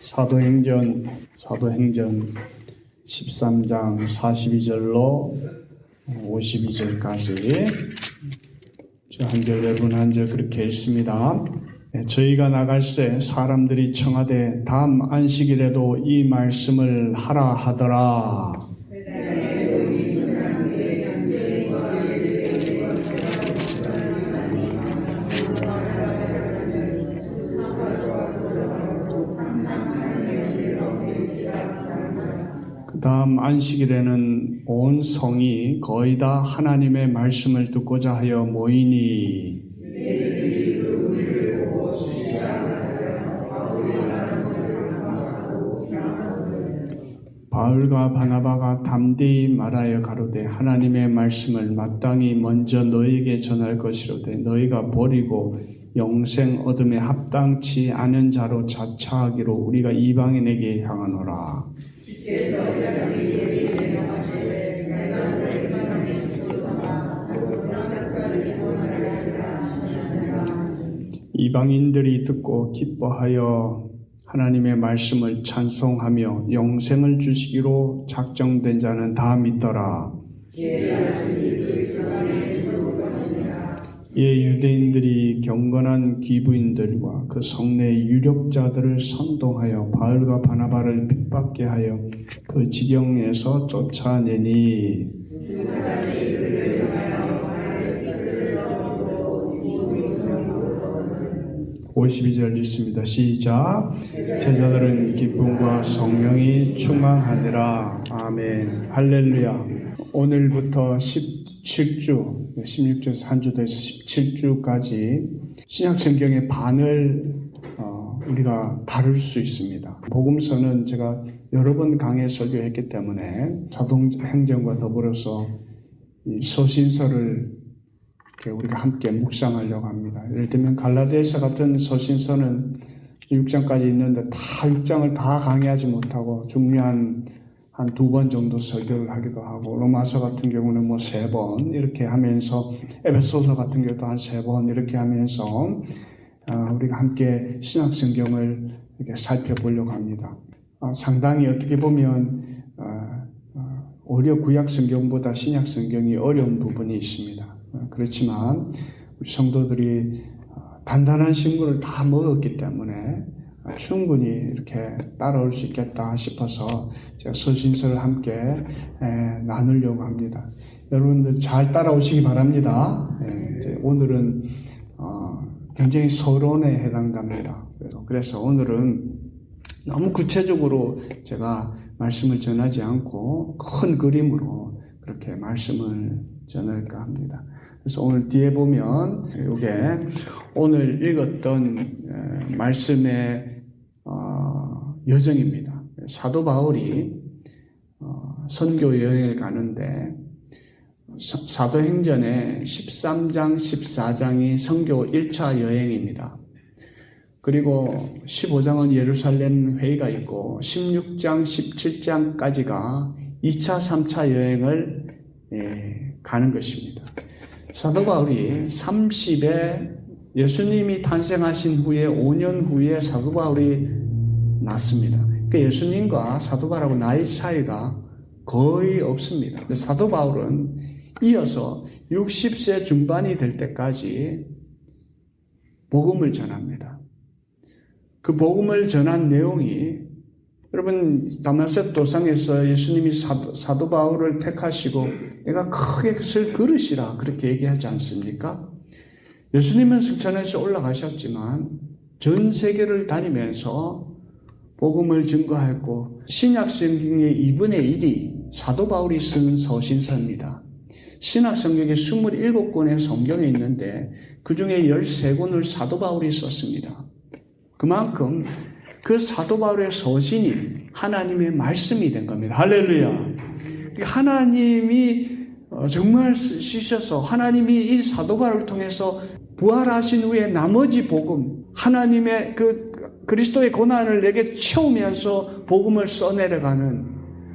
사도행전 13장 42절로 52절까지 한 절 여러분 한 절 그렇게 읽습니다. 저희가 나갈새 사람들이 청하되 다음 안식일에도 이 말씀을 하라 하더라. 그 다음 안식일에는 온 성이 거의 다 하나님의 말씀을 듣고자 하여 모이니 바울과 바나바가 담대히 말하여 가로되 하나님의 말씀을 마땅히 먼저 너희에게 전할 것이로되 너희가 버리고 영생 얻음에 합당치 않은 자로 자처하기로 우리가 이방인에게 향하노라. 이방인들이 듣고 기뻐하여 하나님의 말씀을 찬송하며 영생을 주시기로 작정된 자는 다 믿더라. 유대인들이 경건한 귀부인들과 그 성내의 유력자들을 선동하여 바울과 바나바를 핍박게 하여 그 지경에서 쫓아내니 52절 읽습니다. 시작. 제자들은 기쁨과 성령이 충만하니라. 아멘. 할렐루야. 오늘부터 17주, 16주에서 한 주 돼서 17주까지 신약성경의 반을 우리가 다룰 수 있습니다. 복음서는 제가 여러 번 강해 설교했기 때문에 사도행전과 더불어서 이 서신서를 우리가 함께 묵상하려고 합니다. 예를 들면 갈라디아서 같은 서신서는 6장까지 있는데 다 6장을 다 강의하지 못하고 중요한 한 2번 정도 설교를 하기도 하고 로마서 같은 경우는 3번 이렇게 하면서 에베소서 같은 경우도 한 3번 이렇게 하면서 우리가 함께 신약성경을 이렇게 살펴보려고 합니다. 상당히 어떻게 보면 오히려 구약성경보다 신약성경이 어려운 부분이 있습니다. 그렇지만 우리 성도들이 단단한 식물을 다 먹었기 때문에 충분히 이렇게 따라올 수 있겠다 싶어서 제가 서신서를 함께 나누려고 합니다. 여러분들 잘 따라오시기 바랍니다. 오늘은 굉장히 서론에 해당됩니다. 그래서 오늘은 너무 구체적으로 제가 말씀을 전하지 않고 큰 그림으로 그렇게 말씀을 전할까 합니다. 그래서 오늘 뒤에 보면 이게 오늘 읽었던 말씀의 여정입니다. 사도 바울이 선교 여행을 가는데 사도행전의 13장, 14장이 선교 1차 여행입니다. 그리고 15장은 예루살렘 회의가 있고 16장, 17장까지가 2차, 3차 여행을 가는 것입니다. 사도 바울이 30에 예수님이 탄생하신 후에 5년 후에 사도 바울이 났습니다. 그 예수님과 사도 바울하고 나이 차이가 거의 없습니다. 사도 바울은 이어서 60세 중반이 될 때까지 복음을 전합니다. 그 복음을 전한 내용이 여러분 다마섹 도상에서 예수님이 사도 바울을 택하시고 내가 크게 그것을 걸으시라 그렇게 얘기하지 않습니까? 예수님은 승천해서 올라가셨지만 전 세계를 다니면서 복음을 증거했고 신약성경의 2분의 1이 사도 바울이 쓴 서신서입니다. 신약성경에 27권의 성경이 있는데 그 중에 13권을 사도 바울이 썼습니다. 그만큼 그 사도 바울의 서신이 하나님의 말씀이 된 겁니다. 할렐루야. 하나님이 정말 쓰셔서 하나님이 이 사도 바울을 통해서 부활하신 후에 나머지 복음, 하나님의 그 그리스도의 고난을 내게 채우면서 복음을 써내려가는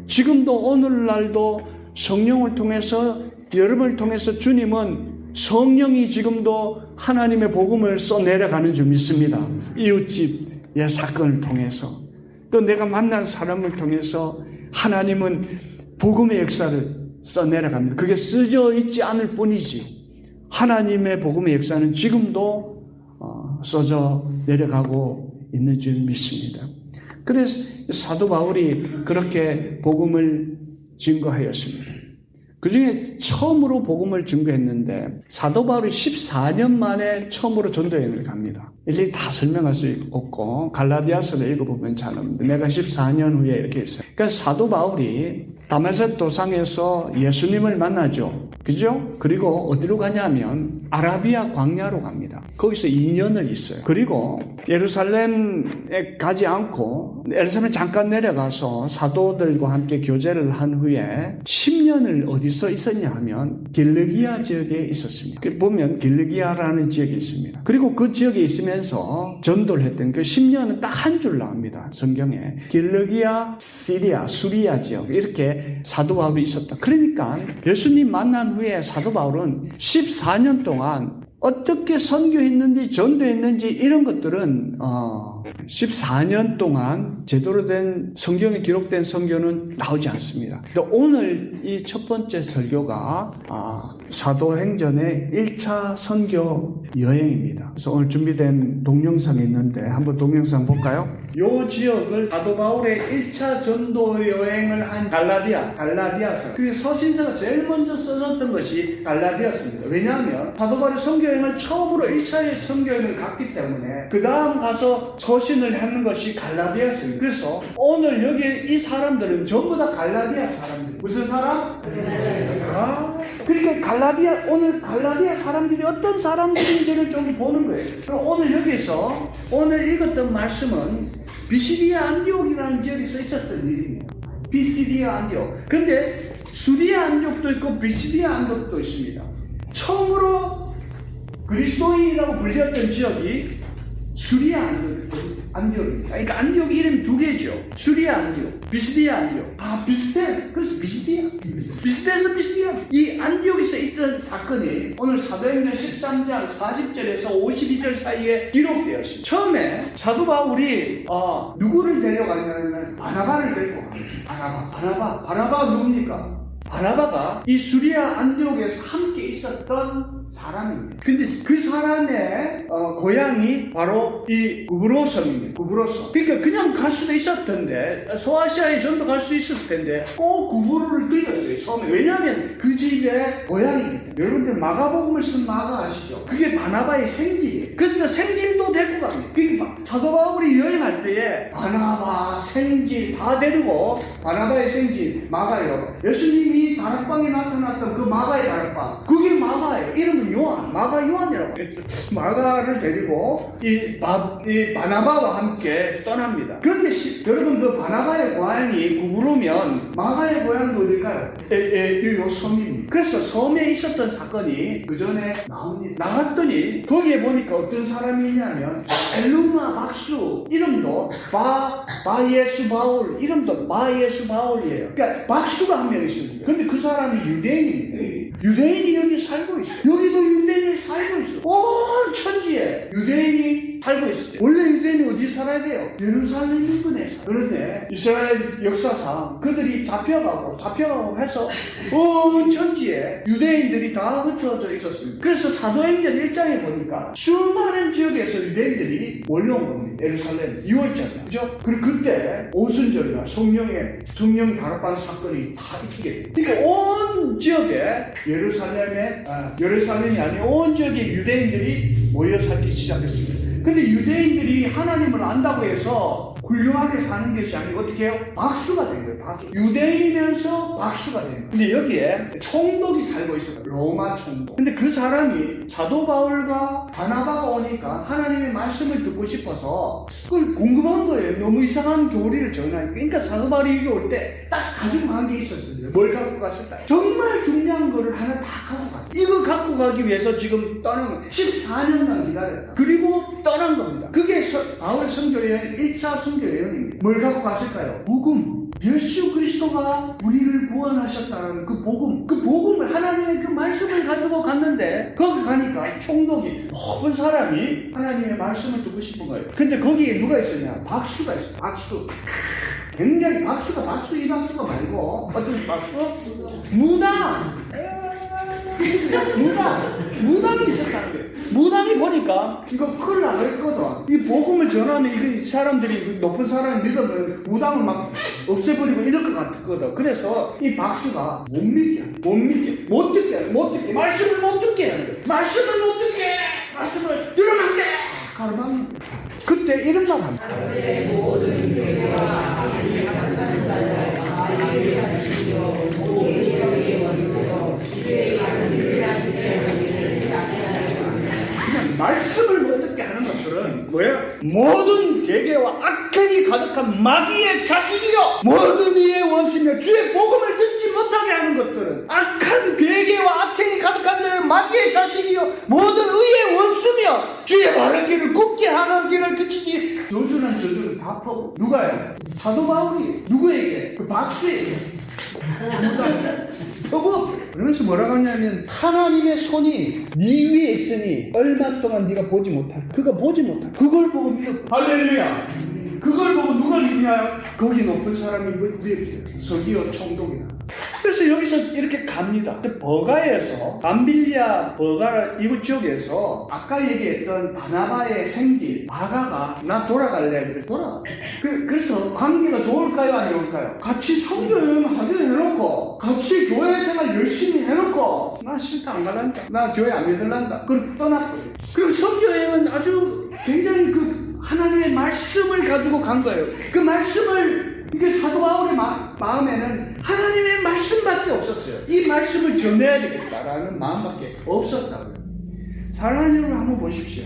지금도 오늘날도 성령을 통해서 여러분을 통해서 주님은 성령이 지금도 하나님의 복음을 써내려가는 줄 믿습니다. 이웃집의 사건을 통해서 또 내가 만난 사람을 통해서 하나님은 복음의 역사를 써내려갑니다. 그게 쓰여 있지 않을 뿐이지 하나님의 복음의 역사는 지금도 써져 내려가고 있는 줄 믿습니다. 그래서 사도 바울이 그렇게 복음을 증거하였습니다. 그 중에 처음으로 복음을 증거했는데 사도 바울이 14년 만에 처음으로 전도여행을 갑니다. 일일이 다 설명할 수 없고 갈라디아서를 읽어보면 잘 나옵니다. 내가 14년 후에 이렇게 있어요. 그러니까 사도 바울이 다메섹 도상에서 예수님을 만나죠. 그죠? 그리고 어디로 가냐면 아라비아 광야로 갑니다. 거기서 2년을 있어요. 그리고 예루살렘에 가지 않고 예루살렘에 잠깐 내려가서 사도들과 함께 교제를 한 후에 10년을 어디서 있었냐 하면 길르기아 지역에 있었습니다. 보면 길르기아라는 지역이 있습니다. 그리고 그 지역에 있으면서 전도를 했던 그 10년은 딱 한 줄 나옵니다. 성경에 길르기아, 시리아, 수리아 지역 이렇게 사도 바울이 있었다. 그러니까 예수님 만난 후에 사도 바울은 14년 동안 어떻게 선교했는지 전도했는지 이런 것들은 14년 동안 제대로 된 성경에 기록된 선교는 나오지 않습니다. 오늘 이 첫 번째 설교가 사도행전의 1차 선교 여행입니다. 그래서 오늘 준비된 동영상이 있는데 한번 동영상 볼까요? 이 지역을 사도 바울의 1차 전도 여행을 한 갈라디아서. 그 서신서가 제일 먼저 써졌던 것이 갈라디아서입니다. 왜냐하면 사도 바울의 선교여행을 처음으로 1차의 선교여행을 갔기 때문에 그 다음 가서 서신을 하는 것이 갈라디아서입니다. 그래서 오늘 여기 이 사람들은 전부 다 갈라디아 사람들. 무슨 사람? 그러니까 오늘 갈라디아 사람들이 어떤 사람들인지를 좀 보는 거예요. 그럼 오늘 여기서 오늘 읽었던 말씀은 비시디아 안디옥이라는 지역에 써 있었던 일입니다. 비시디아 안디옥. 그런데 수리아 안디옥도 있고 비시디아 안디옥도 있습니다. 처음으로 그리스도인이라고 불렸던 지역이 수리아 안디옥입니다. 그러니까 안디옥 이름이 두 개죠. 수리아 안디옥, 비시디아 안디옥. 비슷해. 그래서 비슷해서 비시디아. 이 안디옥에서 있던 사건이 오늘 사도행전 13장 40절에서 52절 사이에 기록되어 있습니다. 처음에 사도 바울이 누구를 데려가냐면 바나바를 데리고 갑니다. 바나바 누굽니까? 바나바가 이 수리아 안디옥에서 함께 있었던 사람입니다. 근데 그 사람의 고향이 바로 이 구브로섬입니다. 구브로섬. 그러니까 그냥 갈 수도 있었던데 소아시아에 전도 갈 수 있었을 텐데 꼭 구브로를 들렸어요. 처음에. 왜냐하면 그 집의 고향입니다. 여러분들 마가복음을 쓴 마가 아시죠? 그게 바나바의 생질이에요. 그래서 생질도 데리고 갑니다. 그러니까 사도 바울이 여행할 때에 바나바, 생질 다 데리고 바나바의 생질, 마가요. 예수님이 다락방에 나타났던 그 마가의 다락방. 그게 마가예요. 이름은 요한. 마가 요한이라고 했죠. 마가를 데리고 이 바나바와 함께 떠납니다. 그런데 여러분 그 바나바의 고향이 구브로면 마가의 고향도 어딜까요? 요 섬입니다. 그래서 섬에 있었던 사건이 그 전에 나옵니다. 나갔더니 거기에 보니까 어떤 사람이 있냐면 엘루마 박수 이름도 바예수 바울 이름도 바예수 바울이에요. 그러니까 박수가 한 명 있습니다. 근데 그 사람이 유대인입니다. 유대인이 여기 살고 있어요. 여기도 유대인이 살고 있어요. 온 천지에 유대인이 살고 있어요. 원래 유대인이 어디 살아야 돼요? 예루살렘 인근에. 그런데 이스라엘 역사상 그들이 잡혀가고 해서 온 천지에 유대인들이 다 흩어져 있었습니다. 그래서 사도행전 1장에 보니까 수많은 지역에서 유대인들이 몰려온 겁니다. 예루살렘 2월절에. 그죠? 그리고 그때 오순절이나 성령 다락방 사건이 다 있게 돼요. 그러니까 온 지역에 예루살렘이 아닌 온 지역에 유대인들이 모여 살기 시작했습니다. 근데 유대인들이 하나님을 안다고 해서 훌륭하게 사는 것이 아니고 어떻게 해요? 박수가 된 거예요. 박수. 유대인이면서 박수가 된 거예요. 근데 여기에 총독이 살고 있어요. 로마 총독. 근데 그 사람이 사도 바울과 바나바가 오니까 하나님의 말씀을 듣고 싶어서 그걸 궁금한 거예요. 너무 이상한 교리를 전하니까. 그러니까 사도 바울이 여기 올 때 딱 가지고 간 게 있었어요. 뭘 갖고 갔을까? 정말 중요한 거를 하나 다 갖고 갔어요. 이거 갖고 가기 위해서 지금 떠난 거예요. 14년간 기다렸다. 그리고 떠난 겁니다. 그게 바울 선교여행 1차 선교여행입니다. 뭘 갖고 갔을까요? 복음. 예수 그리스도가 우리를 구원하셨다는 그 복음을 하나님의 그 말씀을 가지고 갔는데 거기 가니까 총독이 높은 사람이 하나님의 말씀을 듣고 싶은 거예요. 근데 거기에 누가 있었냐? 박수가 있어요. 박수. 굉장히 박수가 이 박수가 말고 어떤 박수? 무당이 있었다는 거예요. 무당이 보니까 이거 큰일 나겠거든. 이 복음을 전하면 이 사람들이 높은 사람을 믿으면 무당을 막 없애버리고 이럴 것 같거든. 그래서 이 박수가 못 듣게 말씀을 못 듣게 하는 거예요. 말씀을 들으면 안 돼. 가르방 그때 이런 말 합니다. 그냥 말씀을 못 듣게 하는 것들은 뭐야? 모든 계계와 악행이 가득한 마귀의 자식이요, 모든 이의 원수며 주의 복음을 듣지 못하게 하는 것들은 악한 계계와 악행이 가득한 마귀의 자식이요, 모든 의의 원수며 주의 바른 길을 굽게 하는 길을 그치지. 저주는 다 퍼고. 누가요? 사도 바울이 누구에게? 그 박수에게 퍼고. 그러면서 뭐라고 하냐면 하나님의 손이 네 위에 있으니 얼마 동안 네가 보지 못할, 그거 보지 못할, 그걸 보고 믿어. 할렐루야. 그걸 보고 누가 믿냐? 거기 높은 사람이 서기오 총독이야. 그래서 여기서 이렇게 갑니다. 버가에서 밤빌리아 버가 이곳 지역에서 아까 얘기했던 바나바의 생질 마가가 나 돌아갈래. 그래 돌아가. 그래서 관계가 좋을까요? 안 좋을까요? 같이 선교 여행 하기로 해놓고 같이 교회 생활 열심히 해놓고 나 싫다 안 갈란다. 나 교회 안 믿을란다. 그리고 떠났거든요. 그리고 선교 여행은 아주 굉장히 그 하나님의 말씀을 가지고 간 거예요. 그 말씀을 이게 사도 바울의 마음에는 하나님의 말씀밖에 없었어요. 이 말씀을 전해야 되겠다라는 마음밖에 없었다고요. 사랑하는 여러분 한번 보십시오.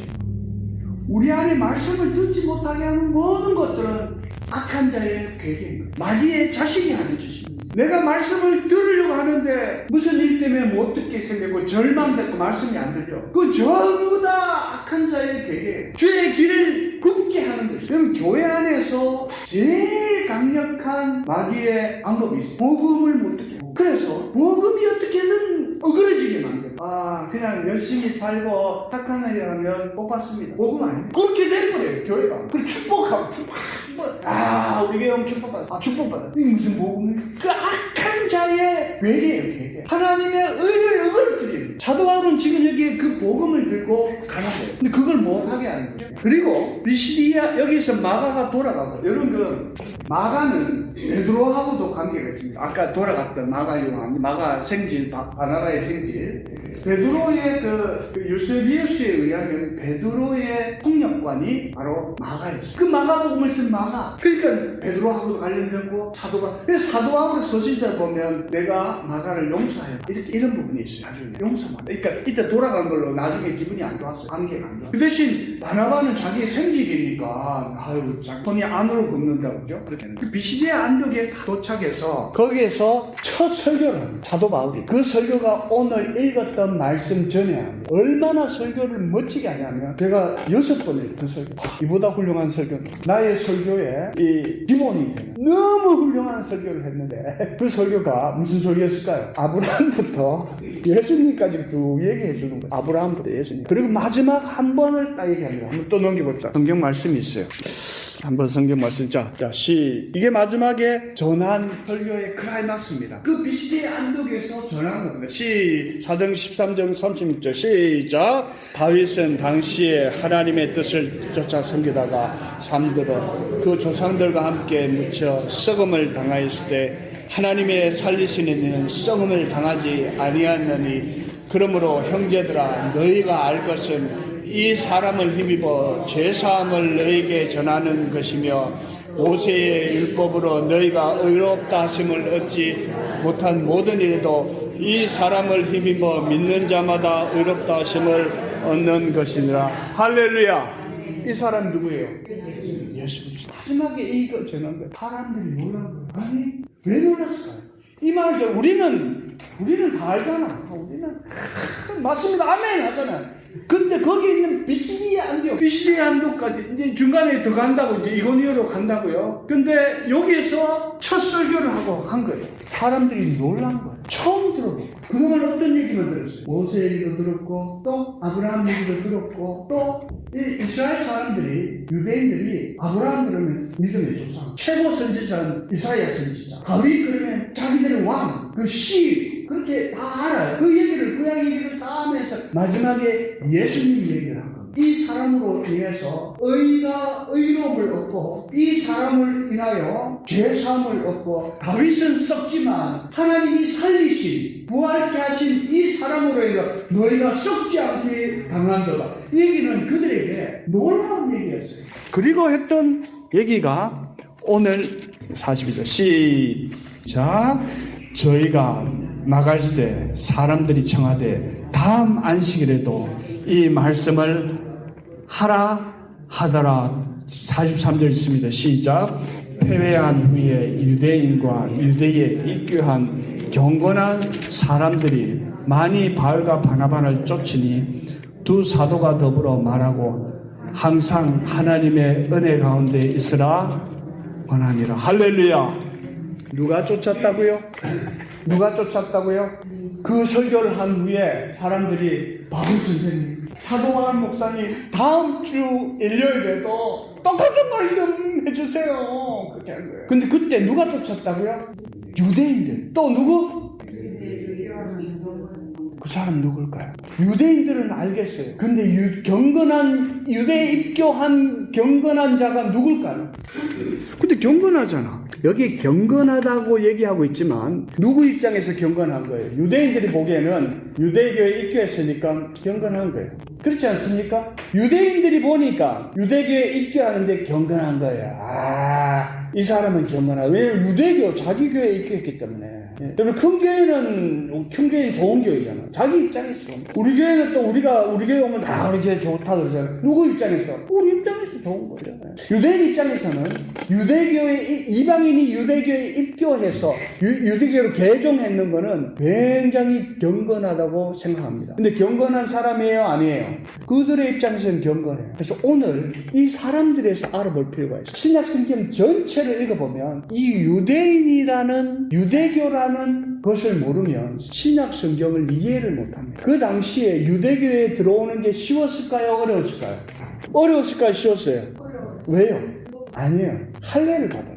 우리 안에 말씀을 듣지 못하게 하는 모든 것들은 악한 자의 괴계입니다. 마귀의 자식이 하는 짓입니다. 내가 말씀을 들으려고 하는데 무슨 일 때문에 못 듣게 생기고 절망되고 말씀이 안 들려. 그건 전부 다 악한 자의 괴계. 주의 길을 굽게 하는 것이죠. 그럼 교회 안에서 제일 강력한 마귀의 방법이 있어요. 복음을 못 듣게 하고. 그래서 복음이 어떻게든 어그러지게 만들어요. 그냥 열심히 살고 착한 아이라면 복 받습니다. 복음 아니에요. 그렇게 된 거예요, 교회가. 그리고 축복. 우리 교회 축복받았어. 축복받았어. 이게 무슨 복음이에요? 그 악한 자의 괴계예요, 괴계. 하나님의 의를 어그러뜨립니다. 사도 바울은 지금 여기 그 복음을 들고 가는 거예요. 근데 그걸 못하게 하는 거예요. 그리고 비시디아 여기서 마가가 돌아가고, 여러분 그 마가는 베드로하고도 관계가 있습니다. 아까 돌아갔던 마가 생질, 바나바의 생질. 베드로의 그 유세비우스에 의하면 베드로의 통역관이 바로 마가였어요. 그 마가복음을 쓴 마가. 그러니까 베드로하고도 관련되고 그래서 사도 바울의 서신자 보면 내가 마가를 용서하여 이런 부분이 있어요. 나중에 용서만. 그러니까 이때 돌아간 걸로 나중에 기분이 안 좋았어요. 관계가 안 좋았어요. 그 대신 바나바는 자기의 생질이니까 손이 안으로 굽는다고 그죠? 그 비시디아 안독에 도착해서 거기에서 첫 설교를 합니다. 사도 바울이. 그 설교가 오늘 읽었던 말씀 전해야 합니다. 얼마나 설교를 멋지게 하냐면 제가 6번을 그 설교. 이보다 훌륭한 설교. 나의 설교에 이 기본이 되는 너무 훌륭한 설교를 했는데 그 설교가 무슨 설교였을까요? 아브라함부터 예수님까지 쭉 얘기해 주는 거예요. 아브라함부터 예수님. 그리고 마지막 한 번을 딱 얘기합니다. 한번 또 넘겨봅시다. 성경 말씀이 있어요. 한번 성경 말씀. 이게 마지막에 전한 설교의 클라이막스입니다. 그 비시디아 안독에서 전한 겁니다. 사도행 13장 36절 시작. 다윗은 당시에 하나님의 뜻을 쫓아 섬기다가 잠들어 그 조상들과 함께 묻혀 썩음을 당하였을 때 하나님의 살리시는 이는 썩음을 당하지 아니하느니 그러므로 형제들아 너희가 알 것은 이 사람을 힘입어 죄사함을 너희에게 전하는 것이며 모세의 율법으로 너희가 의롭다 하심을 얻지 못한 모든 일에도 이 사람을 힘입어 믿는 자마다 의롭다 하심을 얻는 것이니라. 할렐루야. 이 사람 누구예요? 예수 그리스도. 마지막에 이거 전한 거예요. 사람들이 뭐라고 그래요? 아니 왜 놀랐을까요? 이 말이죠. 우리는 다 알잖아. 우리는 맞습니다. 아멘 하잖아. 근데 거기 있는 비시디아 안디오, 비시디아 안도까지 이제 중간에 더 간다고, 이제 이고니오로 간다고요. 근데 여기에서 첫 설교를 하고 한 거예요. 사람들이 놀란 거예요. 처음 들어보고. 그동안 어떤 얘기만 들었어요? 모세 얘기도 들었고, 또 아브라함 얘기도 들었고, 또 이 이스라엘 사람들이, 유대인들이 아브라함 그러면 믿음의 조상, 최고 선지자는 이사야 선지자, 다윗 그러면 자기들의 왕, 그 시, 그렇게 다 알아요. 그 얘기를, 그 얘기를 다 하면서 마지막에 예수님 얘기를 한 겁니다. 이 사람으로 인해서 의로움을 얻고, 이 사람을 인하여 죄사함을 얻고, 다윗은 썩지만 하나님이 살리신, 부활케 하신 이 사람으로 인하여 너희가 썩지 않게 당한도다. 이 얘기는 그들에게 놀라운 얘기였어요. 그리고 했던 얘기가 오늘 42절 시작. 저희가 나갈새 사람들이 청하되 다음 안식일에도 이 말씀을 하라 하더라. 43절 있습니다. 시작. 패배한 후에 유대인과 유대에 입교한 경건한 사람들이 많이 바울과 바나바를 쫓으니 두 사도가 더불어 말하고 항상 하나님의 은혜 가운데 있으라 원하니라. 할렐루야. 누가 쫓았다고요? 누가 쫓았다고요? 그 설교를 한 후에 사람들이 바울 선생님, 사도한 목사님 다음 주 일요일에도 똑같은 말씀 해주세요. 그렇게 한 거예요. 근데 그때 누가 쫓았다고요? 유대인들. 또 누구? 그 사람 누굴까요? 유대인들은 알겠어요. 근데 경건한 유대에 입교한 경건한 자가 누굴까요? 근데 경건하잖아. 여기 경건하다고 얘기하고 있지만 누구 입장에서 경건한 거예요? 유대인들이 보기에는 유대교에 입교했으니까 경건한 거예요. 그렇지 않습니까? 유대인들이 보니까 유대교에 입교하는데 경건한 거예요. 이 사람은 경건하다. 왜냐면 유대교 자기 교회에 입교했기 때문에. 여러분 큰 교회는 좋은 교회잖아. 자기 입장에서. 우리 교회는 또 우리 교회 오면 다 우리 교회 좋다 그러잖아요. 누구 입장에서? 우리 입장에서 좋은 거죠. 유대인 입장에서는 이방인이 유대교에 입교해서 유대교로 개종했는 거는 굉장히 경건하다고 생각합니다. 근데 경건한 사람이에요? 아니에요? 그들의 입장에서는 경건해요. 그래서 오늘 이 사람들에서 알아볼 필요가 있어요. 신약성경 전체를 읽어보면 이 유대교라는 것을 모르면 신약성경을 이해를 못합니다. 그 당시에 유대교에 들어오는 게 쉬웠을까요? 어려웠을까요? 어려웠을까요? 쉬웠어요? 왜요? 아니에요. 할례를 받아요.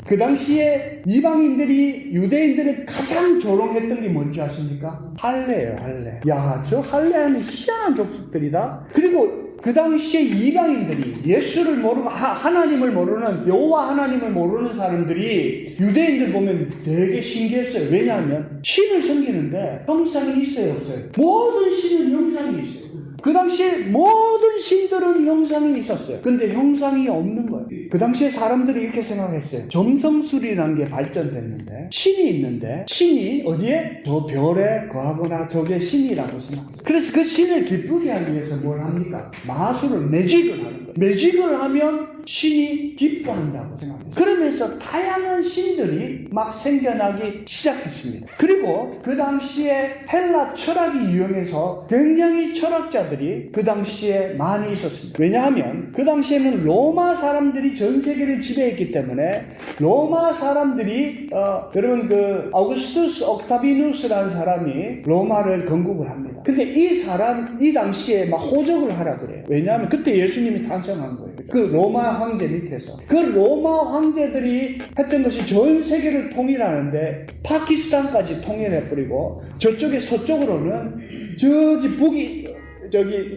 그 당시에 이방인들이 유대인들을 가장 조롱했던 게 뭔지 아십니까? 할례예요, 할례. 야, 저 할례하는 희한한 족속들이다. 그리고 그 당시에 이방인들이 예수를 모르고 하나님을 모르는 여호와 하나님을 모르는 사람들이 유대인들 보면 되게 신기했어요. 왜냐하면 신을 섬기는데 형상이 있어요, 없어요? 모든 신은 형상이 있어요. 그 당시에 모든 신들은 형상이 있었어요. 근데 형상이 없는 거예요. 그 당시에 사람들이 이렇게 생각했어요. 점성술이라는 게 발전됐는데 신이 있는데 신이 어디에? 저 별에 거하거나 저게 신이라고 생각했어요. 그래서 그 신을 기쁘게 하기 위해서 뭘 합니까? 마술을, 매직을 하는 거예요. 매직을 하면 신이 기뻐한다고 생각했어요. 그러면서 다양한 신들이 막 생겨나기 시작했습니다. 그리고 그 당시에 헬라 철학이 유행해서 굉장히 철학자들이 그 당시에 많이 있었습니다. 왜냐하면 그 당시에는 로마 사람들이 전 세계를 지배했기 때문에 로마 사람들이 여러분 그 아우구스투스 옥타비누스라는 사람이 로마를 건국을 합니다. 근데 이 당시에 막 호적을 하라 그래요. 왜냐하면 그때 예수님이 탄생한 거예요. 그 로마 황제 밑에서. 그 로마 황제들이 했던 것이 전 세계를 통일하는데 파키스탄까지 통일해버리고 저쪽에 서쪽으로는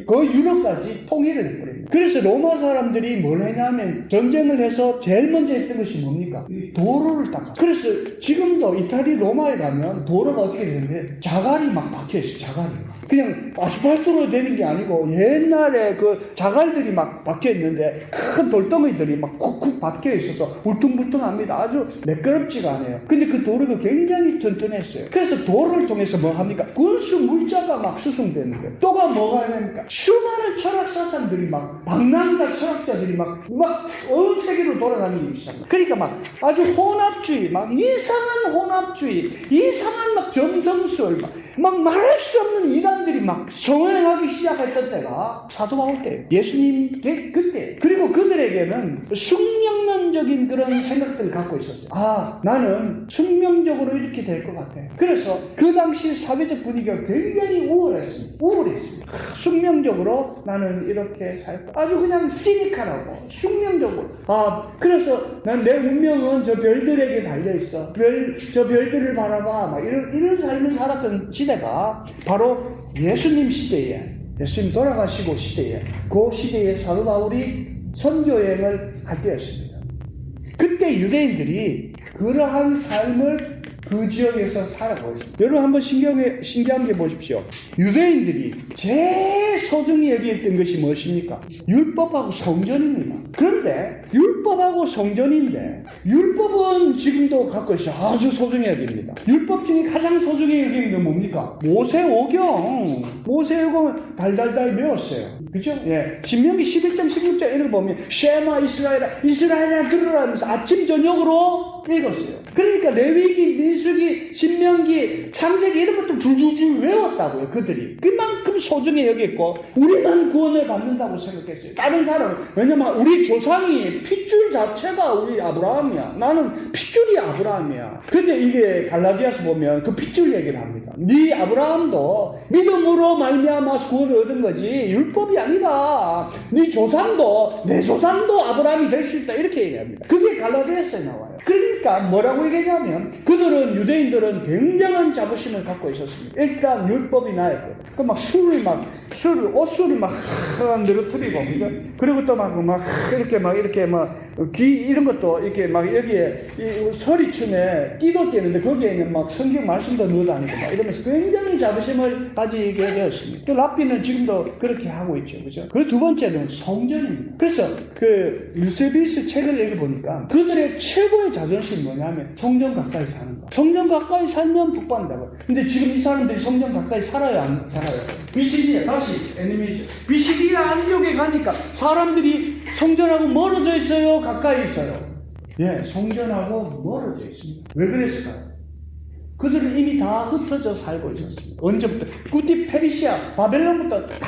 거의 유럽까지 통일을 해버립니다. 그래서 로마 사람들이 뭘 했냐면 전쟁을 해서 제일 먼저 했던 것이 뭡니까? 도로를 닦아. 그래서 지금도 이탈리 로마에 가면 도로가 어떻게 되는데 자갈이 막 박혀있어요. 자갈이. 그냥 아스팔트로 되는 게 아니고 옛날에 그 자갈들이 막 박혀있는데 큰 돌덩이들이 막 쿡쿡 박혀있어서 울퉁불퉁합니다. 아주 매끄럽지가 않아요. 근데 그 도로가 굉장히 튼튼했어요. 그래서 도로를 통해서 뭐 합니까? 군수 물자가 막 수송되는 거예요. 또가 뭐가 됩니까? 수많은 철학 사상들이 막 막 방랑자 철학자들이 막 온 세계로 돌아다니기 시작합니다. 그러니까 막 아주 혼합주의, 막 이상한 혼합주의, 이상한 막 점성술, 막 말할 수 없는 이단들이 막 성행하기 시작했던 때가 사도 바울 때, 예수님 그때. 그리고 그들에게는 숙명론적인 그런 생각들을 갖고 있었어요. 아, 나는 숙명적으로 이렇게 될 것 같아. 그래서 그 당시 사회적 분위기가 굉장히 우월했습니다. 숙명적으로 나는 이렇게 살 거야. 아주 그냥 시니컬하고 숙명적으로. 아, 그래서 난 내 운명은 저 별들에게 달려있어. 저 별들을 바라봐. 막 이런 삶을 살았던 시대가 바로 예수님 시대에, 예수님 돌아가시고 시대에, 그 시대에 사도 바울이 선교여행을 할 때였습니다. 그때 유대인들이 그러한 삶을 그 지역에서 살아가고 있습니다. 여러분 한번 신기한 게 보십시오. 유대인들이 제일 소중히 여기했던 것이 무엇입니까? 율법하고 성전입니다. 그런데 율법하고 성전인데 율법은 지금도 갖고 있어요. 아주 소중히 여깁니다. 율법 중에 가장 소중히 여기는 게 뭡니까? 모세오경. 모세오경을 달달달 배웠어요. 그죠? 예. 신명기 11장 16장 이런 거 보면 쉐마 이스라엘아 들으라 하면서 아침 저녁으로 읽었어요. 그러니까 레위기, 민수기, 신명기, 창세기 이런 것들 줄줄줄 외웠다고요. 그들이 그만큼 소중히 여겼고 우리만 구원을 받는다고 생각했어요. 다른 사람은. 왜냐면 우리 조상이 핏줄 자체가 우리 아브라함이야. 나는 핏줄이 아브라함이야. 근데 이게 갈라디아서 보면 그 핏줄 얘기를 합니다. 네 아브라함도 믿음으로 말미암아서 구원을 얻은 거지 율법이 아니다. 네 조상도, 내 조상도 아브라함이 될 수 있다. 이렇게 얘기합니다. 그게 갈라디아서에 나와요. 그러니까 뭐라고 얘기하냐면 유대인들은 굉장한 자부심을 갖고 있었습니다. 일단 율법이 나였고, 그 막 옷술을 막 늘어뜨리고, 그리고 또 이렇게 귀 이런 것도 이렇게 막 여기에 서리춤에 띠도 띄는데 거기에는 막 성경 말씀도 넣어 다니고 막 이러면서 굉장히 자부심을 가지게 되었습니다. 또 랍비는 지금도 그렇게 하고 있죠, 그죠? 그 두 번째는 성전입니다. 그래서 그 유세비우스 책을 읽어보니까 그들의 최고의 자존심이 뭐냐면 성전 가까이 사는 거. 성전 가까이 살면 복 받는다고. 근데 지금 이 사람들이 성전 가까이 살아요, 안 살아요? 비시디아, 다시 애니메이션. 비시디아 안디옥에 가니까 사람들이 성전하고 멀어져 있어요, 가까이 있어요? 예, 성전하고 멀어져 있습니다. 왜 그랬을까요? 그들은 이미 다 흩어져 살고 있었습니다. 언제부터? 구티 페르시아, 바벨론부터 다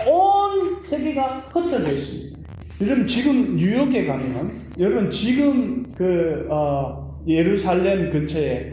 온 세계가 흩어져 있습니다. 여러분 지금 뉴욕에 가면, 여러분 지금 예루살렘 근처에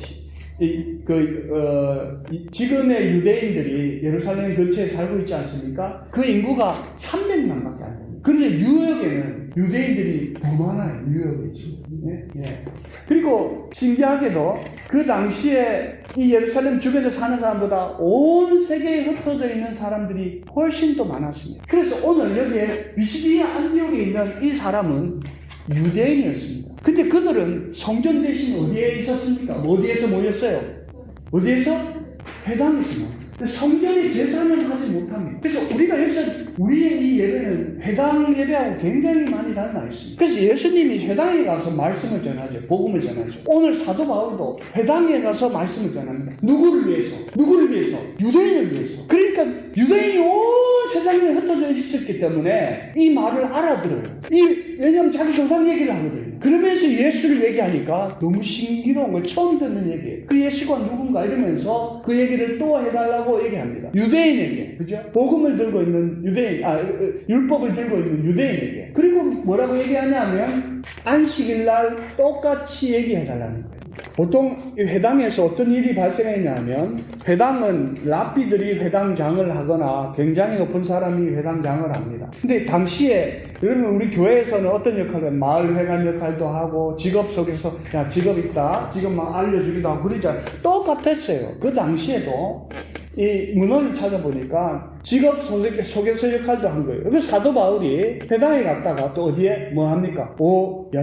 지금의 유대인들이 예루살렘 근처에 살고 있지 않습니까? 그 인구가 300만밖에 안 됩니다. 그런데 뉴욕에는 유대인들이 더 많아요. 뉴욕에 지금. 예. 그리고 신기하게도 그 당시에 이 예루살렘 주변에 사는 사람보다 온 세계에 흩어져 있는 사람들이 훨씬 더 많았습니다. 그래서 오늘 여기에 비시디아 안디옥에 있는 이 사람은 유대인이었습니다. 근데 그들은 성전 대신 어디에 있었습니까? 어디에서 모였어요? 어디에서? 회당에서. 성전의 제사는 하지 못합니다. 그래서 우리가 여기서 우리의 이 예배는 회당 예배하고 굉장히 많이 달라 있습니다. 그래서 예수님이 회당에 가서 말씀을 전하죠. 복음을 전하죠. 오늘 사도 바울도 회당에 가서 말씀을 전합니다. 누구를 위해서? 누구를 위해서? 유대인을 위해서. 그러니까 유대인이 온 세상에 흩어져 있었기 때문에 이 말을 알아들어요. 왜냐하면 자기 조상 얘기를 하거든요. 그러면서 예수를 얘기하니까 너무 신기로운 걸 처음 듣는 얘기예요. 그 예수가 누군가 이러면서 그 얘기를 또 해달라고 얘기합니다. 유대인에게, 그죠? 복음을 들고 있는 율법을 들고 있는 유대인에게. 그리고 뭐라고 얘기하냐면 안식일날 똑같이 얘기해달라는 거예요. 보통 회당에서 어떤 일이 발생했냐면, 회당은 랍비들이 회당장을 하거나 굉장히 높은 사람이 회당장을 합니다. 근데 당시에 여러분 우리 교회에서는 어떤 역할을, 마을회관 역할도 하고 직업 속에서 야 직업 있다 지금 막 알려주기도 하고 그러잖아요. 똑같았어요. 그 당시에도 이 문헌을 찾아보니까 직업 소개서 역할도 한 거예요. 그래서 사도 바울이 회당에 갔다가 또 어디에 뭐 합니까?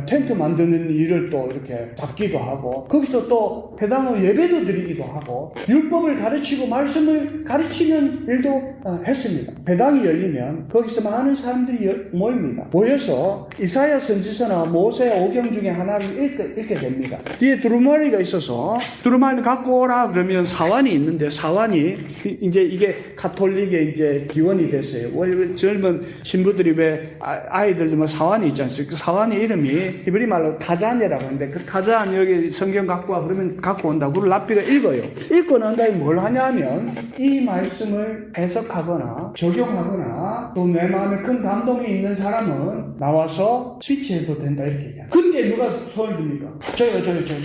텐트 만드는 일을 또 이렇게 잡기도 하고, 거기서 또 회당의 예배도 드리기도 하고, 율법을 가르치고 말씀을 가르치는 일도 했습니다. 회당이 열리면 거기서 많은 사람들이 모입니다. 모여서 이사야 선지서나 모세 오경 중에 하나를 읽게 됩니다. 뒤에 두루마리가 있어서 두루마리를 갖고 오라 그러면 사환이 있는데, 사환이 이제 이게 가톨릭의 이제 기원이 됐어요. 왜 젊은 신부들이 왜 아이들 뭐 사환이 있지 않습니까? 그 사환의 이름이 히브리 말로 타자네라고 하는데 그 타잔 여기 성경 갖고 와 그러면 갖고 온다고 그걸 랍비가 읽어요. 읽고 난 다음에 뭘 하냐면 이 말씀을 해석하거나 적용하거나 또 내 마음에 큰 감동이 있는 사람은 나와서 스위치해도 된다 이렇게 얘기해요. 그때 누가 손을 듭니까? 저요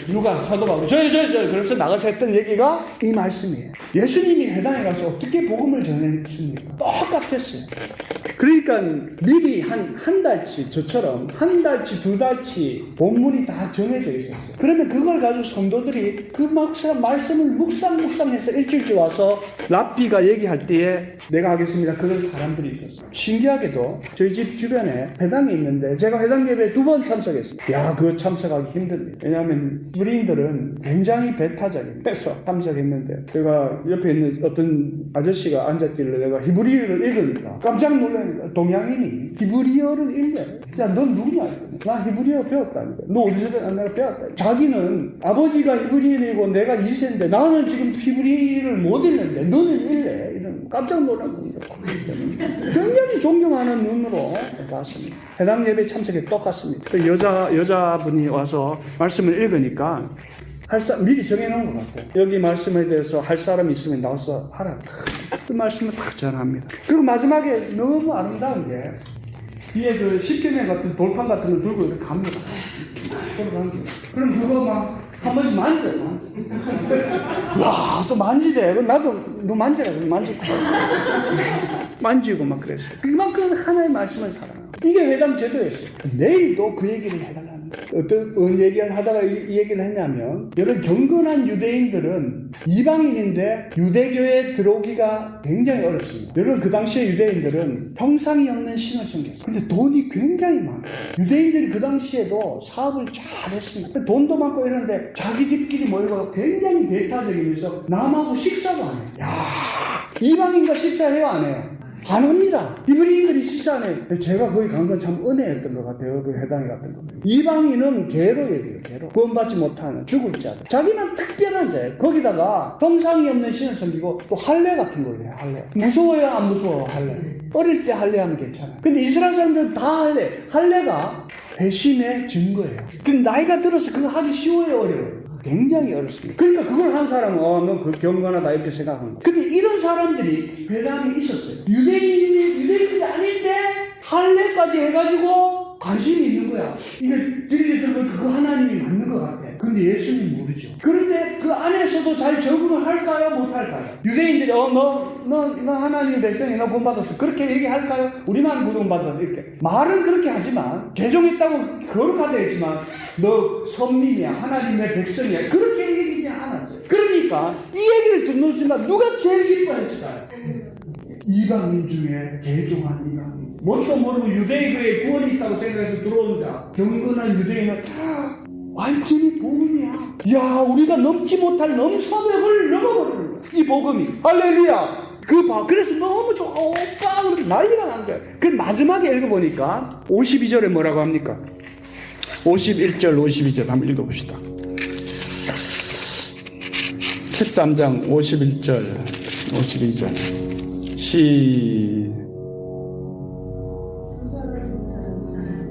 누가 사도 바울 저요 그래서 나가서 했던 얘기가 이 말씀이에요. 예수님이 해당에 가서 어떻게 복음을 전했습니까? 똑같았어요. 그러니까 미리 한 달치 저처럼 한 달치 두 달치 본문이 다 정해져 있었어요. 그러면 그걸 가지고 성도들이 그 말씀을 묵상해서 일주일째 와서 랍비가 얘기할 때에 내가 하겠습니다. 그런 사람들이 있었어요. 신기하게도 저희 집 주변에 회당이 있는데 제가 회당 예배에 2번 참석했습니다. 야, 그거 참석하기 힘듭니다. 왜냐하면 히브리인들은 굉장히 배타적입니다. 그래서 참석했는데 제가 옆에 있는 어떤 아저씨가 앉았길래 내가 히브리어를 읽으니까 깜짝 놀라니까 동양인이 히브리어를 읽어요. 야, 넌 누구냐? 나 히브리어 배웠다니까. 너 어디서 내가 배웠다. 자기는 아버지가 히브리인이고 내가 2세인데 나는 지금 히브리어를 못 읽는데 너는 읽래. 이런 깜짝 놀란 겁니다. 굉장히 존경하는 눈으로 봤습니다. 해당 예배에 참석에 똑같습니다. 그 여자분이 와서 말씀을 읽으니까 미리 정해놓은 것 같아요. 여기 말씀에 대해서 할 사람이 있으면 나와서 하라. 그 말씀을 딱 전합니다. 그리고 마지막에 너무 아름다운 게 뒤에 그 십계명 같은 돌판 같은 걸 들고 이렇게 갑니다. 그럼 그거 막 한 번씩 만져. 와, 또 만지대. 나도 너 만져라. 만지고. 만지고 막 그랬어요. 그만큼 하나의 말씀을 사랑하고. 이게 회당 제도였어요. 내일도 그 얘기를 해달라는 거예요. 어떤 얘기를 하다가 이 얘기를 했냐면, 여러분 경건한 유대인들은 이방인인데 유대교에 들어오기가 굉장히 어렵습니다. 여러분 그 당시에 유대인들은 형상이 없는 신을 섬겼어요. 근데 돈이 굉장히 많아요. 유대인들이 그 당시에도 사업을 잘 했습니다. 돈도 많고 이러는데 자기 집끼리 모이고 굉장히 배타적이면서 남하고 식사도 안 해요. 야, 이방인과 식사해요, 안 해요? 안 합니다. 히브리인들이 식사 안 해요. 제가 거기 간 건 참 은혜였던 것 같아요. 그 회당에 갔던 거. 이방인은 괴로 얘기해요. 괴로. 구원받지 못하는 죽을 자들. 자기만 특별한 자예요. 거기다가 형상이 없는 신을 섬기고 또 할례 같은 걸 해요. 할례. 무서워요, 안 무서워요? 할례. 어릴 때 할례하면 괜찮아요. 근데 이스라엘 사람들은 다 할례. 할례가 배신의 증거예요. 근데 나이가 들어서 그거 하기 쉬워요, 어려워요? 굉장히 어렵습니다. 그러니까 그걸 한 사람은 너 그 경건하다 이렇게 생각하는 거예요. 근데 이런 사람들이 회당에 있었어요. 유대인이 아닌데 할례까지 해가지고 관심이 있는 거야. 이거 들리면 그거 하나님이 맞는 것 같아. 근데 예수님 모르죠. 그런데 그 안에서도 잘 적응을 할까요? 못 할까요? 유대인들이 너 하나님의 백성이 너 구원받았어. 그렇게 얘기할까요? 우리만 구원받았어. 이렇게 말은 그렇게 하지만 개종했다고 거룩하다 했지만 너 선민이야, 하나님의 백성이야, 그렇게 얘기하지 않았어요. 그러니까 이 얘기를 듣는 순간 누가 제일 기뻐했을까요? 이방인 중에 개종한 이방인, 뭣도 모르고 유대교에 구원이 있다고 생각해서 들어온 자, 경건한 유대인은 완전히 복음이야. 야, 우리가 넘지 못할 넘사벽을 넘어버리는 거야, 이 복음이. 할렐루야. 그래서 너무 좋아. 오빠, 난리가 난 거야. 그 마지막에 읽어보니까 52절에 뭐라고 합니까? 51절, 52절 한번 읽어봅시다. 13장 51절, 52절.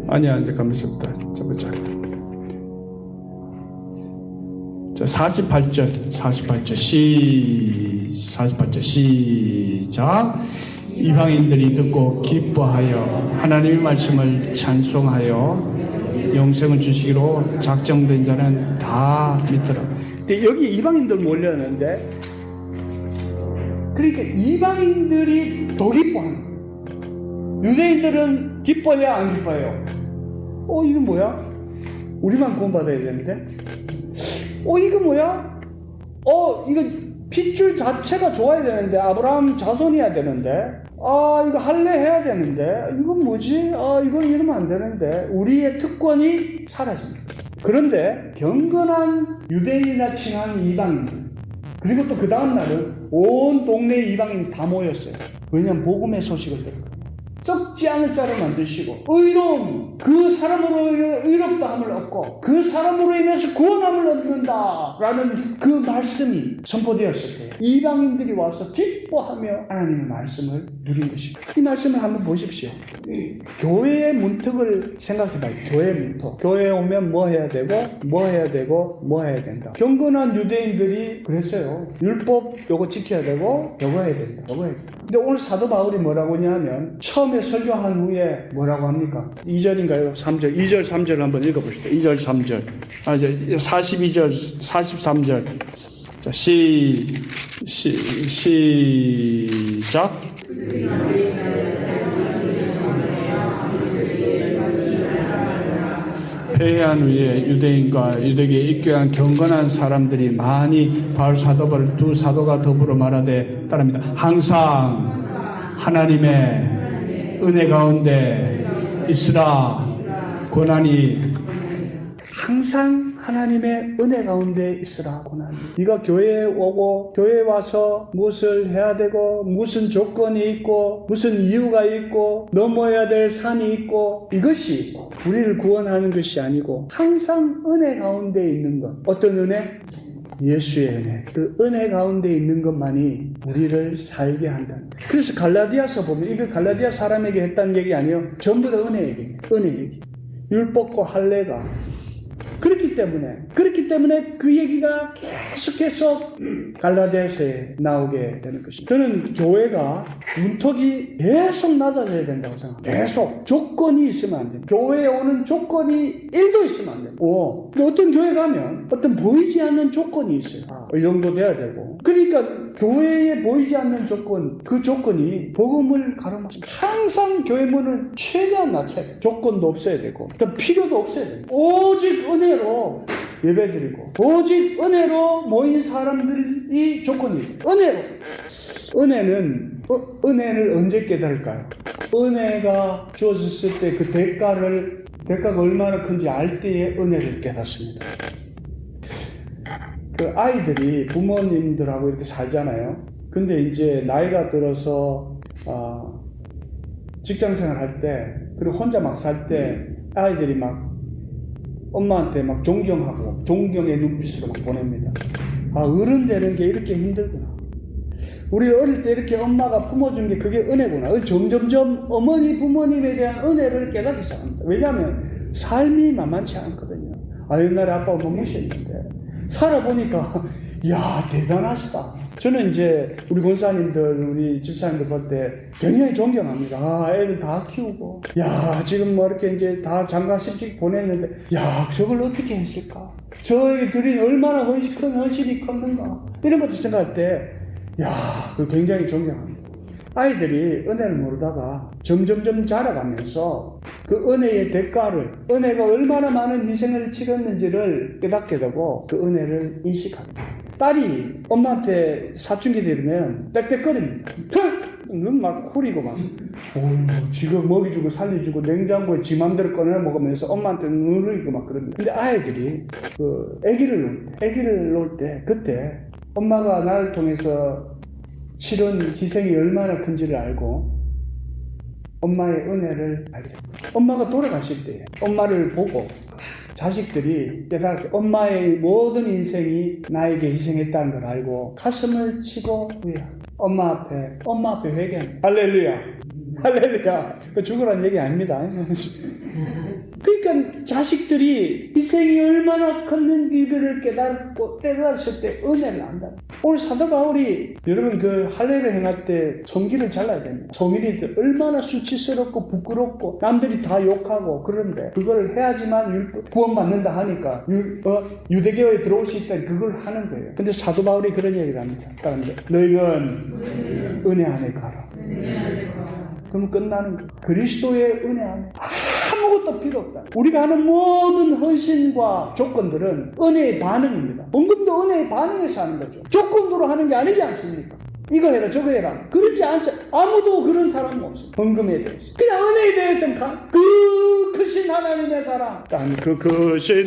아니야, 이제 가면서부터 잡자. 자, 48절 시작. 이방인들이 듣고 기뻐하여 하나님의 말씀을 찬송하여 영생을 주시기로 작정된 자는 다 믿더라. 근데 여기 이방인들 몰렸는데, 그러니까 이방인들이 더 기뻐하는 거예요. 유대인들은 기뻐해야 안 기뻐해요? 이거 뭐야? 우리만 구원받아야 되는데? 이거 뭐야? 이거 핏줄 자체가 좋아야 되는데, 아브라함 자손이어야 되는데, 이거 할례 해야 되는데, 이건 뭐지? 이건 이러면 안 되는데, 우리의 특권이 사라집니다. 그런데 경건한 유대인이나 칭한 이방인들, 그리고 또 그 다음날은 온 동네 이방인 다 모였어요. 왜냐하면 복음의 소식을 들었거든요. 썩 먹지 않을 자를 만드시고 의로움, 그 사람으로 의롭다함을 얻고 그 사람으로 인해서 구원함을 얻는다라는 그 말씀이 선포되었을 때 이방인들이 와서 기뻐하며 하나님의 말씀을 누린 것입니다. 이 말씀을 한번 보십시오. 교회의 문턱을 생각해봐요. 교회의 문턱. 교회에 오면 뭐 해야 되고 뭐 해야 되고 뭐 해야 된다. 경건한 유대인들이 그랬어요. 율법 요거 지켜야 되고 요거 해야 된다. 요거 해야 된다. 근데 오늘 사도 바울이 뭐라고 하냐면 처음에 설교한 후에 뭐라고 합니까? 2절인가요? 3절. 2절 3절을 한번 읽어봅시다. 2절 3절. 42절 43절. 자, 시작. 회개한 후에 유대인과 유대계에 입교한 경건한 사람들이 많이 바울 사도를 두 사도가 더불어 말하되 따릅니다. 항상 하나님의 은혜 가운데 있으라. 고난이 항상 하나님의 은혜 가운데 있으라. 고난이. 네가 교회에 오고 교회에 와서 무엇을 해야 되고 무슨 조건이 있고 무슨 이유가 있고 넘어야 될 산이 있고 이것이 우리를 구원하는 것이 아니고 항상 은혜 가운데 있는 것. 어떤 은혜? 예수의 은혜. 그 은혜 가운데 있는 것만이 우리를 살게 한다. 그래서 갈라디아서 보면 이거 갈라디아 사람에게 했다는 얘기 아니에요. 전부 다 은혜 얘기입니다. 은혜 얘기. 율법과 할례가 그렇기 때문에 그 얘기가 계속해서 갈라디아서에 나오게 되는 것입니다. 저는 교회가 문턱이 계속 낮아져야 된다고 생각합니다. 계속 조건이 있으면 안 됩니다. 교회에 오는 조건이 1도 있으면 안 됩니다. 어떤 교회 가면 어떤 보이지 않는 조건이 있어요. 이 정도 돼야 되고. 그러니까 교회에 보이지 않는 조건, 그 조건이 복음을 가로막습니다. 항상 교회 문을 최대한 낮춰야 돼요. 조건도 없어야 되고 필요도 없어야 돼요. 오직 은혜로 예배드리고 오직 은혜로 모인 사람들이 조건이 은혜로. 은혜를 언제 깨달을까요? 은혜가 주어졌을 때 그 대가가 얼마나 큰지 알 때에 은혜를 깨닫습니다. 그 아이들이 부모님들하고 이렇게 살잖아요. 근데 이제 나이가 들어서 직장생활 할 때 그리고 혼자 막 살 때 아이들이 막 엄마한테 막 존경하고 존경의 눈빛으로 막 보냅니다. 어른 되는 게 이렇게 힘들구나. 우리 어릴 때 이렇게 엄마가 품어준 게 그게 은혜구나. 점점점 어머니 부모님에 대한 은혜를 깨닫기 시작합니다. 왜냐하면 삶이 만만치 않거든요. 옛날에 아빠 엄마 무시했는데 살아보니까 야 대단하시다. 저는 이제 우리 권사님들 우리 집사님들 볼 때 굉장히 존경합니다. 애들 다 키우고 지금 뭐 이렇게 이제 다 장가식직 보냈는데 저걸 어떻게 했을까? 저희들이 얼마나 큰 헌신이 컸는가 이런 것도 생각할 때 그 굉장히 존경합니다. 아이들이 은혜를 모르다가 점점점 자라가면서 그 은혜의 대가를, 은혜가 얼마나 많은 희생을 치렀는지를 깨닫게 되고 그 은혜를 인식합니다. 딸이 엄마한테 사춘기 되면 빽빽거립니다. 눈 막 후리고 막 지금 먹이주고 살려주고 냉장고에 지 맘대로 꺼내 먹으면서 엄마한테 눈을 흘리고 막 그럽니다. 근데 아이들이 아기를 놓을 때 그때 엄마가 나를 통해서 치른 희생이 얼마나 큰지를 알고 엄마의 은혜를 알게 됩니다. 엄마가 돌아가실 때 엄마를 보고 자식들이 깨닫게 엄마의 모든 인생이 나에게 희생했다는 걸 알고 가슴을 치고 후회합니다. 엄마 앞에 회개합니다. 할렐루야. 죽으라는 얘기 아닙니다. 그러니까 자식들이 희생이 얼마나 컸는지를 깨달았을 때 은혜를 안다. 오늘 사도 바울이 여러분 그 할례를 행할 때 성기를 잘라야 됩니다. 성일이 얼마나 수치스럽고 부끄럽고 남들이 다 욕하고 그런데 그걸 해야지만 구원받는다 하니까 유대교에 들어올 수 있다 그걸 하는 거예요. 근데 사도 바울이 그런 얘기를 합니다. 너희는 은혜 안에 가라. 그럼 끝나는 거예요. 그리스도의 은혜 안에 아무것도 필요 없다. 우리가 하는 모든 헌신과 조건들은 은혜의 반응입니다. 헌금도 은혜의 반응에서 하는 거죠. 조건으로 하는 게 아니지 않습니까? 이거 해라 저거 해라 그러지 않아요. 아무도 그런 사람은 없어요. 헌금에 대해서 그냥 은혜에 대해서는 그 크신 하나님의 사랑, 그 크신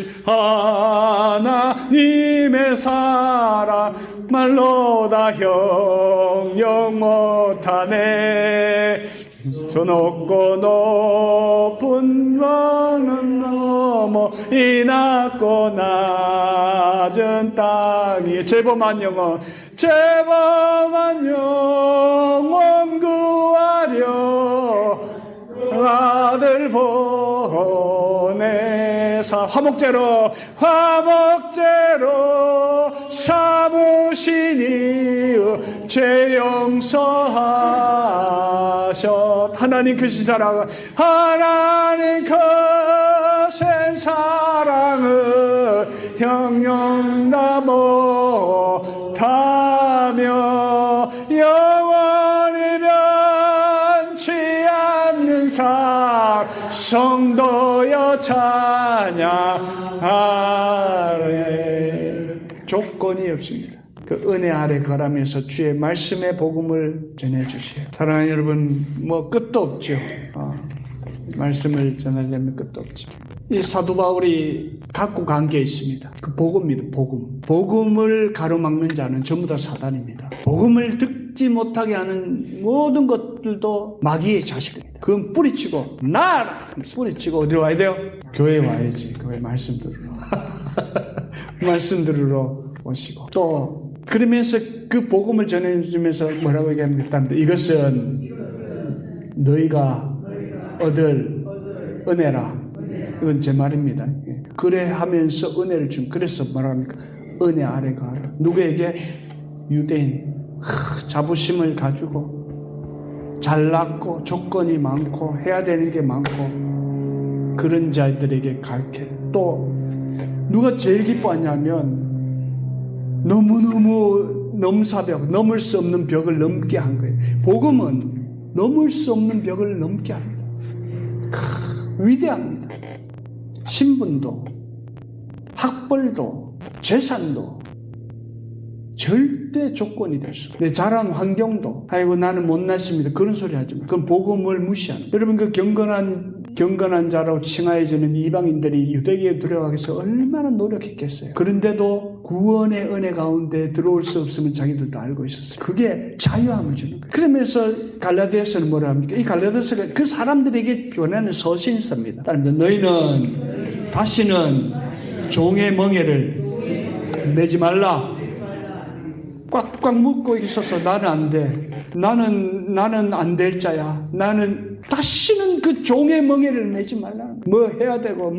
하나님의 사랑 말로 다 형용 못하네. 저 높고 높은 먼 넘어 이 낮고 낮은 땅이 죄범한 영혼 구하려 아들 보내사 화목제로 삼으시니 죄 용서하셔. 하나님 크신 사랑은 하나님 크신 사랑은 형용다 못하며 영원히 변치 않는 성도여 찬양하래. 조건이 없습니다. 그 은혜 아래 걸으면서 주의 말씀의 복음을 전해주세요. 사랑하는 여러분, 끝도 없죠. 말씀을 전하려면 끝도 없죠. 이 사도 바울이 갖고 간 게 있습니다. 그 복음입니다. 복음을 가로막는 자는 전부 다 사단입니다. 복음을 듣지 못하게 하는 모든 것들도 마귀의 자식입니다. 그건 뿌리치고 나라 뿌리치고 어디로 와야 돼요? 교회에 와야지. 교회 말씀 들으러 말씀 들으러 오시고 또 그러면서 그 복음을 전해주면서 뭐라고 얘기합니까? 이것은 너희가 얻을 은혜라. 이건 제 말입니다. 그래 하면서 은혜를 준. 그래서 뭐라 합니까? 은혜 아래 가라. 누구에게? 유대인. 자부심을 가지고 잘났고 조건이 많고 해야 되는 게 많고 그런 자들에게 가르쳐. 또 누가 제일 기뻐하냐면 너무너무 넘사벽, 넘을 수 없는 벽을 넘게 한 거예요. 복음은 넘을 수 없는 벽을 넘게 합니다. 위대합니다. 신분도, 학벌도, 재산도 절대 조건이 될 수 없어요. 내 자란 환경도, 아이고 나는 못났습니다. 그런 소리 하지 마. 그건 복음을 무시하는 거예요. 여러분, 그 경건한 자라고 칭하여지는 이방인들이 유대교에 들어가기 위해서 얼마나 노력했겠어요. 그런데도 구원의 은혜 가운데 들어올 수 없으면 자기들도 알고 있었어요. 그게 자유함을 주는 거예요. 그러면서 갈라디아서는 뭐라 합니까? 이 갈라디아서가 그 사람들에게 변하는 서신서입니다. 너희는 다시는 종의 멍에를 매지 말라. 꽉꽉 묶고 있어서 나는 안 돼. 나는 안 될 자야. 나는 다시는 그 종의 멍에를 매지 말라. 뭐 해야 되고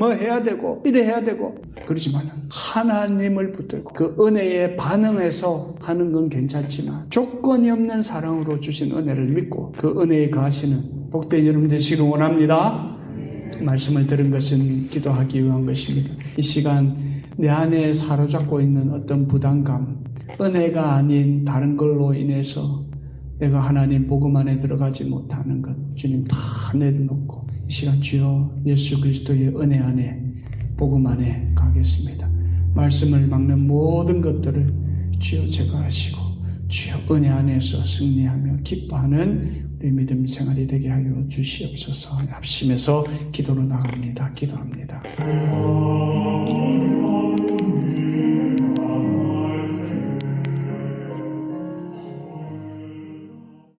이래 해야 되고 그러지 말라. 하나님을 붙들고 그 은혜에 반응해서 하는 건 괜찮지만 조건이 없는 사랑으로 주신 은혜를 믿고 그 은혜에 가시는 복된 여러분 되시길 원합니다. 말씀을 들은 것은 기도하기 위한 것입니다. 이 시간 내 안에 사로잡고 있는 어떤 부담감, 은혜가 아닌 다른 걸로 인해서 내가 하나님 복음 안에 들어가지 못하는 것 주님 다 내려놓고 이 시간 주여 예수 그리스도의 은혜 안에 복음 안에 가겠습니다. 말씀을 막는 모든 것들을 주여 제거하시고 주여 은혜 안에서 승리하며 기뻐하는 우리 믿음 생활이 되게 하여 주시옵소서. 합심해서 기도로 나갑니다. 기도합니다.